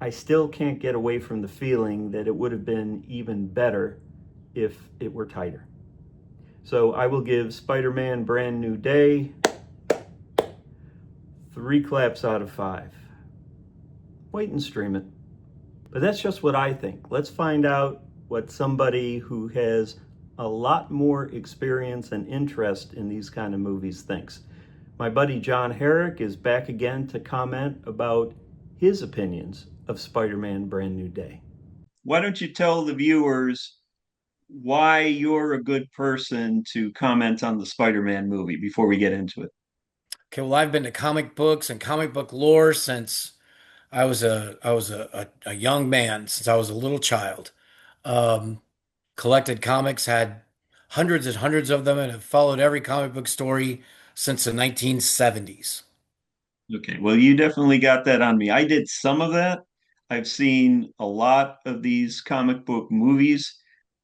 I still can't get away from the feeling that it would have been even better if it were tighter. So I will give Spider-Man Brand New Day 3 claps out of 5. Wait and stream it. But that's just what I think. Let's find out what somebody who has a lot more experience and interest in these kind of movies thinks. My buddy John Herrick is back again to comment about his opinions of Spider-Man Brand New Day. Why don't you tell the viewers why you're a good person to comment on the Spider-Man movie before we get into it? Okay, well, I've been to comic books and comic book lore since I was a young man, since I was a little child. Um, Collected comics, had hundreds and hundreds of them, and have followed every comic book story since the 1970s. Okay, well, you definitely got that on me. I did some of that. I've seen a lot of these comic book movies,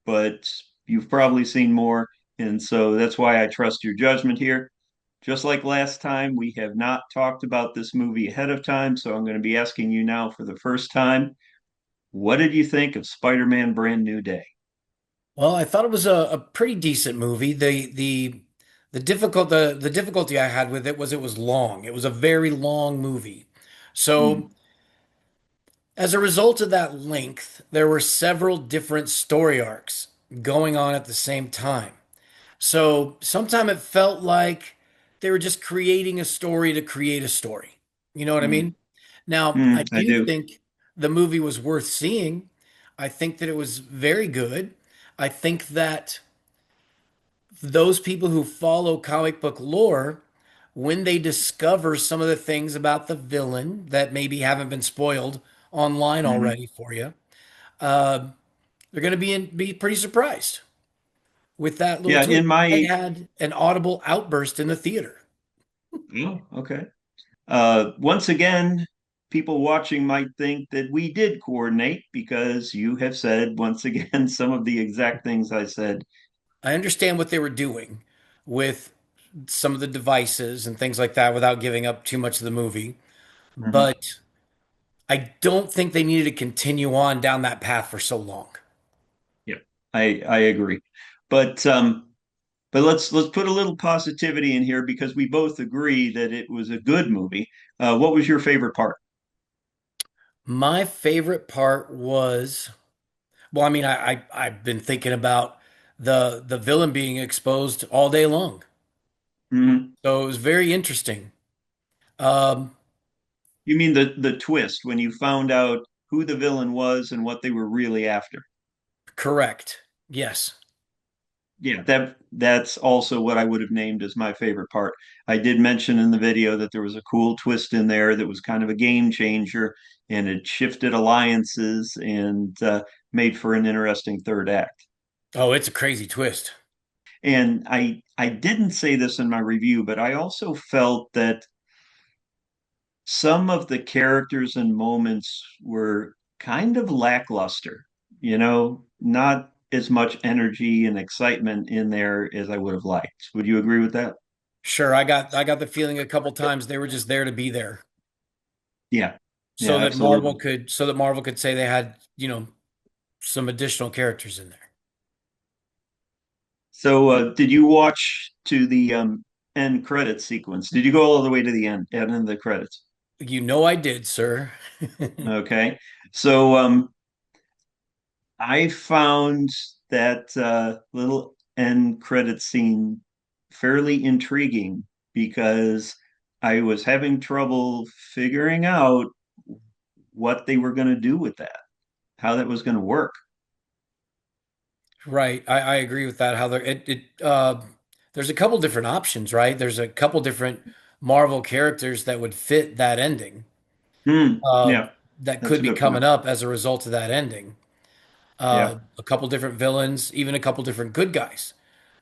but you've probably seen more. And so that's why I trust your judgment here. Just like last time, we have not talked about this movie ahead of time. So I'm going to be asking you now for the first time, what did you think of Spider-Man Brand New Day? Well, I thought it was a pretty decent movie. The difficulty I had with it was long. It was a very long movie. Hmm. So as a result of that length, there were several different story arcs going on at the same time. So sometimes it felt like they were just creating a story to create a story. You know what I Hmm. mean? Now, Hmm. I I do do. think the movie was worth seeing. I think that it was very good. I think that those people who follow comic book lore, when they discover some of the things about the villain that maybe haven't been spoiled online Mhm. already for you, uh, they're going to be pretty surprised with that little Yeah, twist. in I my, had an audible outburst in the theater. oh, okay. Once again, people watching might think that we did coordinate because you have said once again some of the exact things I said. I understand what they were doing with some of the devices and things like that without giving up too much of the movie, Mhm. but I don't think they needed to continue on down that path for so long. Yeah, I agree. But let's put a little positivity in here because we both agree that it was a good movie. What was your favorite part? My favorite part was, well, I mean, I've been thinking about the villain being exposed all day long. Mhm. So it was very interesting. Um, You mean the twist when you found out who the villain was and what they were really after? Correct. Yes. Yeah, that's also what I would have named as my favorite part. I did mention in the video that there was a cool twist in there that was kind of a game changer, and it shifted alliances and made for an interesting third act. Oh, it's a crazy twist. And I didn't say this in my review, but I also felt that some of the characters and moments were kind of lackluster, not as much energy and excitement in there as I would have liked. Would you agree with that? Sure, I got the feeling a couple times they were just there to be there. Yeah. Yeah, So that absolutely. Marvel could say they had, some additional characters in there. So, did you watch to the end credit sequence? Did you go all the way to the end of the credits? You know I did, sir. Okay. So, I found that little end credit scene fairly intriguing because I was having trouble figuring out what they were going to do with that, how that was going to work. Right. I agree with that. How there there's a couple different options, right? There's a couple different Marvel characters that would fit that ending, Hmm. uh, Yeah, that that's could a be good coming point. up as a result of that ending. Yeah. A couple different villains, even a couple different good guys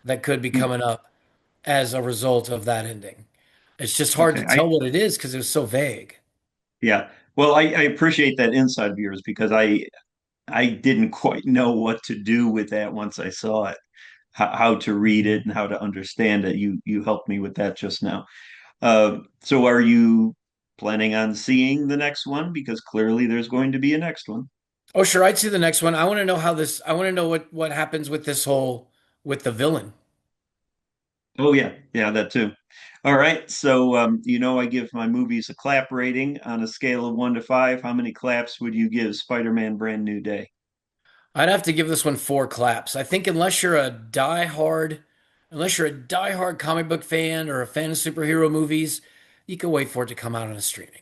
that could be Hmm. coming up as a result of that ending. It's just hard to Okay. tell what it is because it was so vague. Yeah. Well, I appreciate that insight of yours because I didn't quite know what to do with that once I saw it, how to read it Mhm. and how to understand it. You helped me with that just now. So are planning on seeing the next one? Because clearly there's going to be a next one. Oh, sure, I'd see the next one. I want to know how this. I want to know what happens with this whole with the villain. Oh yeah, yeah, that too. All right, so I give my movies a clap rating on a scale of 1 to 5. How many claps would you give Spider-Man Brand New Day? I'd have to give this one 4 claps. I think unless you're a diehard comic book fan or a fan of superhero movies, you can wait for it to come out on a streaming.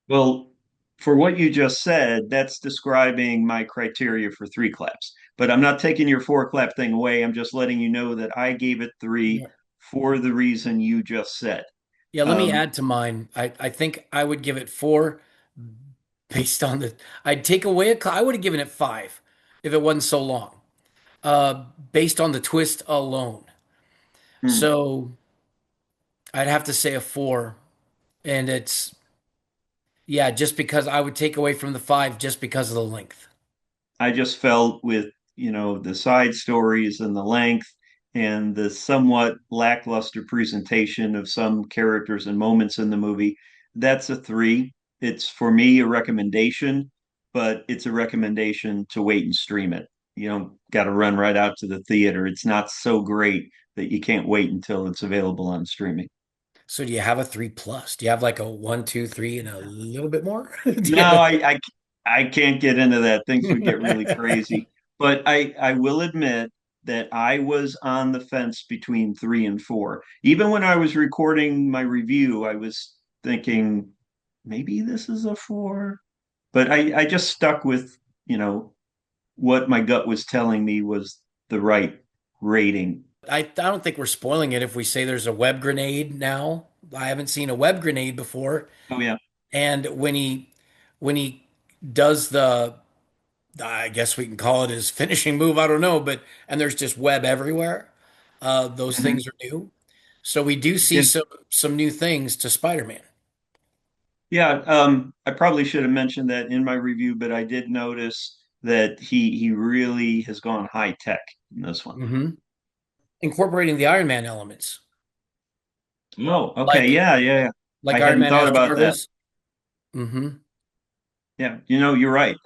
Well, for what you just said, that's describing my criteria for 3 claps. But I'm not taking your 4 clap thing away. I'm just letting you know that I gave it three Yeah. for the reason you just said. Yeah, let me Um, add to mine. I think I would give it 4 based on the. I'd take away I would have given it 5 if it wasn't so long. Based on the twist alone. hmm. So I'd have to say a 4. And it's, yeah, just because I would take away from the 5 just because of the length. I just felt with, the side stories and the length and the somewhat lackluster presentation of some characters and moments in the movie, that's a 3. It's for me a recommendation, but it's a recommendation to wait and stream it. You don't got to run right out to the theater. It's not so great that you can't wait until it's available on streaming. So do you have a 3 plus? Do you have like a 1, 2, 3, and a little bit more? Do No, you have I can't get into that. Things would get really a- crazy. But I will admit that I was on the fence between 3 and 4. Even when I was recording my review, I was thinking maybe this is a 4. But I just stuck with, what my gut was telling me was the right rating. I don't think we're spoiling it if we say there's a web grenade now. I haven't seen a web grenade before. Oh yeah. And when he does the, I guess we can call it his finishing move, I don't know, but and there's just web everywhere. Those Mhm. things are new. So we do see Yeah. some new things to Spider-Man. Yeah, I probably should have mentioned that in my review, but I did notice that he really has gone high tech in this one. Hmm. Incorporating the Iron Man elements, Oh, okay, like yeah, yeah, yeah. I Iron hadn't Man thought has about that. Jarvis. Hmm. Yeah, you're right.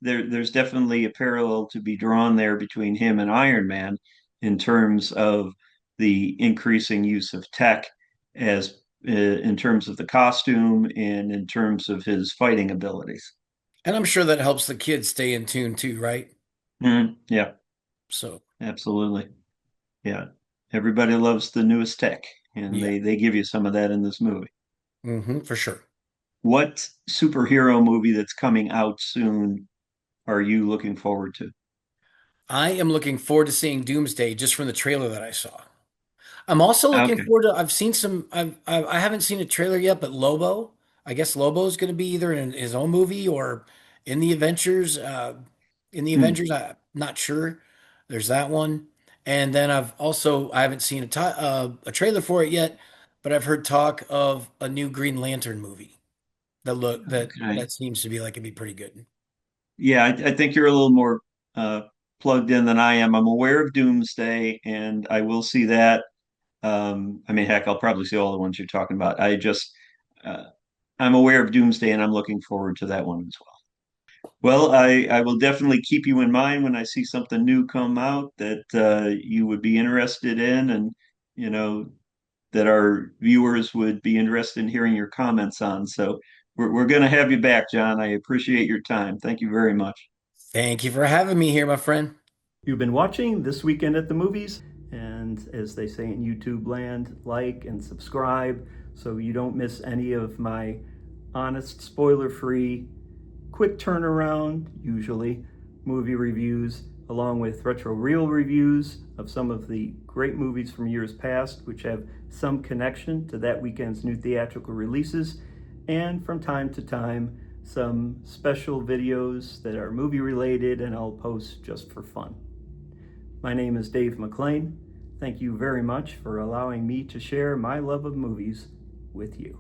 There's definitely a parallel to be drawn there between him and Iron Man in terms of the increasing use of tech as in terms of the costume and in terms of his fighting abilities. And I'm sure that helps the kids stay in tune too, right? Yeah, So, absolutely. Yeah. Everybody loves the newest tech, and yeah, they give you some of that in this movie. for sure. What superhero movie that's coming out soon are you looking forward to? I am looking forward to seeing Doomsday just from the trailer that I saw. I'm also looking Okay. forward to. I've seen some. I haven't seen a trailer yet, but Lobo. I guess Lobo is going to be either in his own movie or in the Avengers. In the Hmm. Avengers, I'm not sure. There's that one, and then I haven't seen a trailer for it yet, but I've heard talk of a new Green Lantern movie that look that Okay. that seems to be like it'd be pretty good. Yeah, I think you're a little more uh, plugged in than I am. I'm aware of Doomsday, and I will see that. I mean, heck, I'll probably see all the ones you're talking about. Uh, I'm aware of Doomsday, and I'm looking forward to that one as well. Well, I will definitely keep you in mind when I see something new come out that you would be interested in, and you know that our viewers would be interested in hearing your comments on. So we're going to have you back, John. I appreciate your time. Thank you very much. Thank you for having me here, my friend. You've been watching This Weekend at the Movies, and as they say in YouTube land, like and subscribe so you don't miss any of my honest, spoiler free, quick turnaround, usually, movie reviews, along with retro reel reviews of some of the great movies from years past, which have some connection to that weekend's new theatrical releases, and from time to time, some special videos that are movie related and I'll post just for fun. My name is Dave McLean. Thank you very much for allowing me to share my love of movies with you.